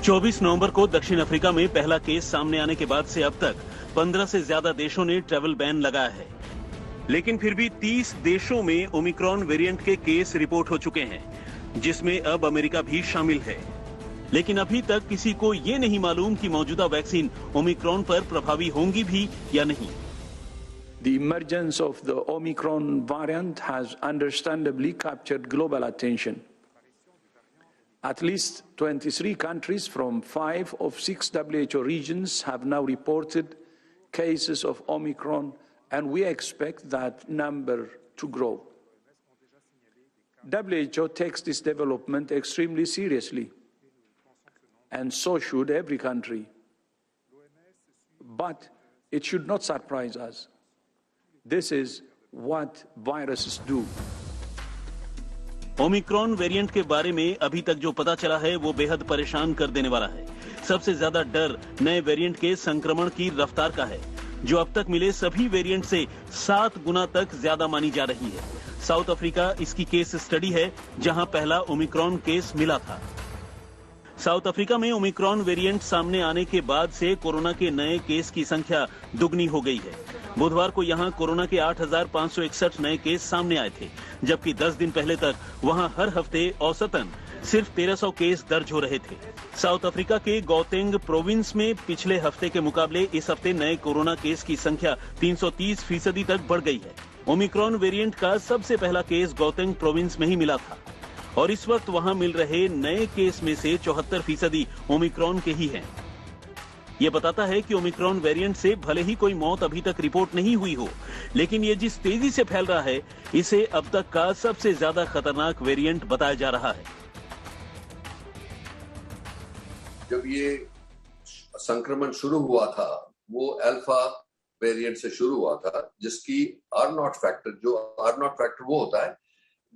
24 नवंबर को दक्षिण अफ्रीका में पहला केस सामने आने के बाद से अब तक 15 से ज्यादा देशों ने ट्रैवल बैन लगाया है। लेकिन फिर भी 30 देशों में ओमिक्रॉन वेरिएंट के केस रिपोर्ट हो चुके हैं, जिसमें अब अमेरिका भी शामिल है। लेकिन अभी तक किसी को ये नहीं मालूम कि मौजूदा वैक्सीन ओमिक्रॉन पर प्रभावी होंगी भी या नहीं। The emergence of the Omicron variant has understandably captured global attention. At least 23 countries from 5 of 6 WHO regions have now reported cases of Omicron, and we expect that number to grow. WHO takes this development extremely seriously, and so should every country. But it should not surprise us. This is what viruses do. Omicron variant के बारे में अभी तक जो पता चला है वो बेहद परेशान कर देने वाला है। सबसे ज्यादा डर नए वेरिएंट के संक्रमण की रफ्तार का है, जो अब तक मिले सभी वेरिएंट से 7 गुना तक ज्यादा मानी जा रही है। साउथ अफ्रीका इसकी केस स्टडी है, जहां पहला ओमिक्रॉन केस मिला था। साउथ अफ्रीका में ओमिक्रॉन वेरिएंट सामने आने के बाद से कोरोना के नए केस की संख्या दुगनी हो गई है। बुधवार को यहां कोरोना के 8,561 नए केस सामने आए थे, जबकि 10 दिन पहले तक वहां हर हफ्ते औसतन सिर्फ 1300 केस दर्ज हो रहे थे। साउथ अफ्रीका के गौतेंग प्रोविंस में पिछले हफ्ते के मुकाबले इस हफ्ते नए कोरोना केस की संख्या 330% तक बढ़ गई है। ओमिक्रॉन वेरिएंट का सबसे पहला केस गौतेंग प्रोविंस में ही मिला था और इस वक्त वहां मिल रहे नए केस में से 74% ओमिक्रॉन के ही हैं। ये बताता है कि ओमिक्रॉन वेरिएंट से भले ही कोई मौत अभी तक रिपोर्ट नहीं हुई हो, लेकिन ये जिस तेजी से फैल रहा है, इसे अब तक का सबसे ज्यादा खतरनाक वेरिएंट बताया जा रहा है। जब ये संक्रमण शुरू हुआ था, वो अल्फा वेरिएंट से शुरू हुआ था, जिसकी R0 फैक्टर, जो R0 फैक्टर वो होता है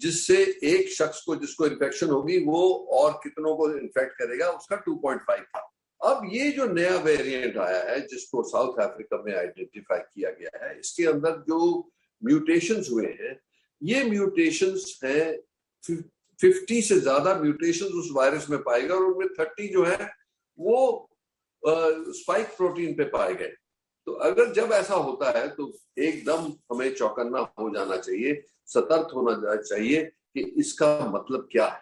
जिससे एक शख्स को जिसको इन्फेक्शन होगी वो और कितनों को इन्फेक्ट करेगा, उसका 2.5 था। अब ये जो नया वेरिएंट आया है जिसको साउथ अफ्रीका में आइडेंटिफाई किया गया है, इसके अंदर जो म्यूटेशंस हुए हैं, ये म्यूटेशंस हैं 50 से ज्यादा म्यूटेशंस उस वायरस में पाएगा और उनमें 30 जो है वो स्पाइक प्रोटीन पे पाए गए। तो अगर जब ऐसा होता है तो एकदम हमें चौकन्ना हो जाना चाहिए, सतर्क होना चाहिए कि इसका मतलब क्या है।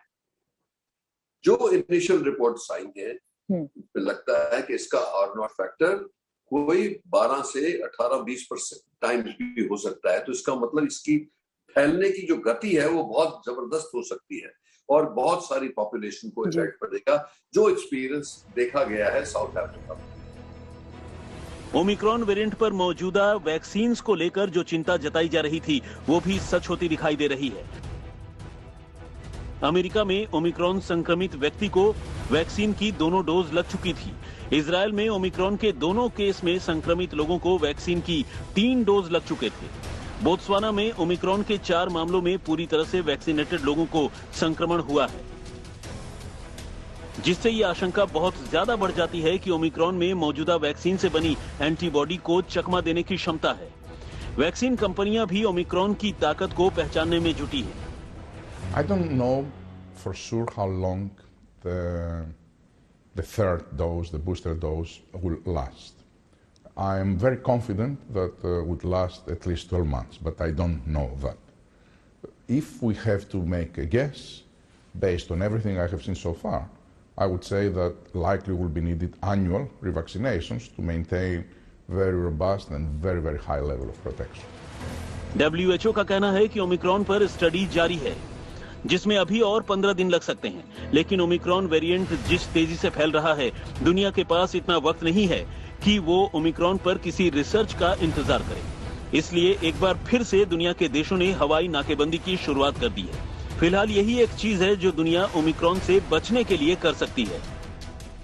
जो इनिशियल रिपोर्ट्स आई हैं, लगता है कि इसका R0 फैक्टर कोई 12 से 18-20% टाइम्स भी हो सकता है। तो इसका मतलब इसकी फैलने की जो गति है वो बहुत जबरदस्त हो सकती है और बहुत सारी पॉपुलेशन को इफेक्ट पड़ेगा, जो एक्सपीरियंस देखा गया है साउथ अफ्रीका में। ओमिक्रॉन वेरिएंट पर मौजूदा वैक्सीन्स को लेकर जो चिंता जताई जा रही थी, वो भी सच होती दिखाई दे रही है। अमेरिका में ओमिक्रॉन संक्रमित व्यक्ति को वैक्सीन की दोनों डोज लग चुकी थी। इजरायल में ओमिक्रॉन के दोनों केस में संक्रमित लोगों को वैक्सीन की 3 डोज लग चुके थे। बोत्सवाना में ओमिक्रॉन के 4 मामलों में पूरी तरह से वैक्सीनेटेड लोगों को संक्रमण हुआ है, जिससे ये आशंका बहुत ज्यादा बढ़ जाती है कि ओमिक्रॉन में मौजूदा वैक्सीन से बनी एंटीबॉडी को चकमा देने की क्षमता है। वैक्सीन कंपनियां भी ओमिक्रॉन की ताकत को पहचानने में जुटी हैं। I don't know for sure how long the third dose, the booster dose, will last. I am very confident that would last at least 12 months, but I don't know that. If we have to make a guess, based on everything I have seen so far, I would say that likely will be needed annual revaccinations to maintain very robust and very, very high level of protection. WHO का कहना है कि Omicron पर study जारी है, जिसमें अभी और 15 दिन लग सकते हैं। लेकिन ओमिक्रॉन वेरिएंट जिस तेजी से फैल रहा है, दुनिया के पास इतना वक्त नहीं है कि वो ओमिक्रॉन पर किसी रिसर्च का इंतजार करे। इसलिए एक बार फिर से दुनिया के देशों ने हवाई नाकेबंदी की शुरुआत कर दी है। फिलहाल यही एक चीज है जो दुनिया ओमिक्रॉन से बचने के लिए कर सकती है।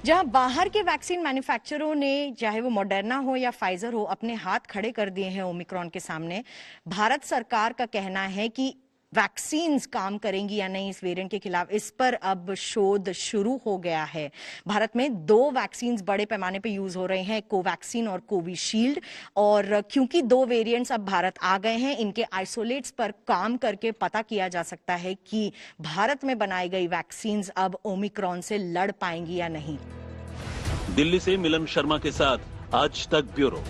जहां बाहर के वैक्सीन मैन्युफैक्चररों ने, चाहे वो मॉडर्ना हो या फाइजर हो, अपने हाथ खड़े कर दिए हैं ओमिक्रॉन के सामने, भारत सरकार का कहना है कि वैक्सीन्स काम करेंगी या नहीं इस वेरिएंट के खिलाफ, इस पर अब शोध शुरू हो गया है। भारत में 2 वैक्सीन्स बड़े पैमाने पे यूज हो रहे हैं, कोवैक्सीन और कोविशील्ड, और क्योंकि 2 वेरिएंट्स अब भारत आ गए हैं, इनके आइसोलेट्स पर काम करके पता किया जा सकता है कि भारत में बनाई गई वैक्सीन्स अब ओमिक्रॉन से लड़ पाएंगी या नहीं। दिल्ली से मिलन शर्मा के साथ आज तक ब्यूरो।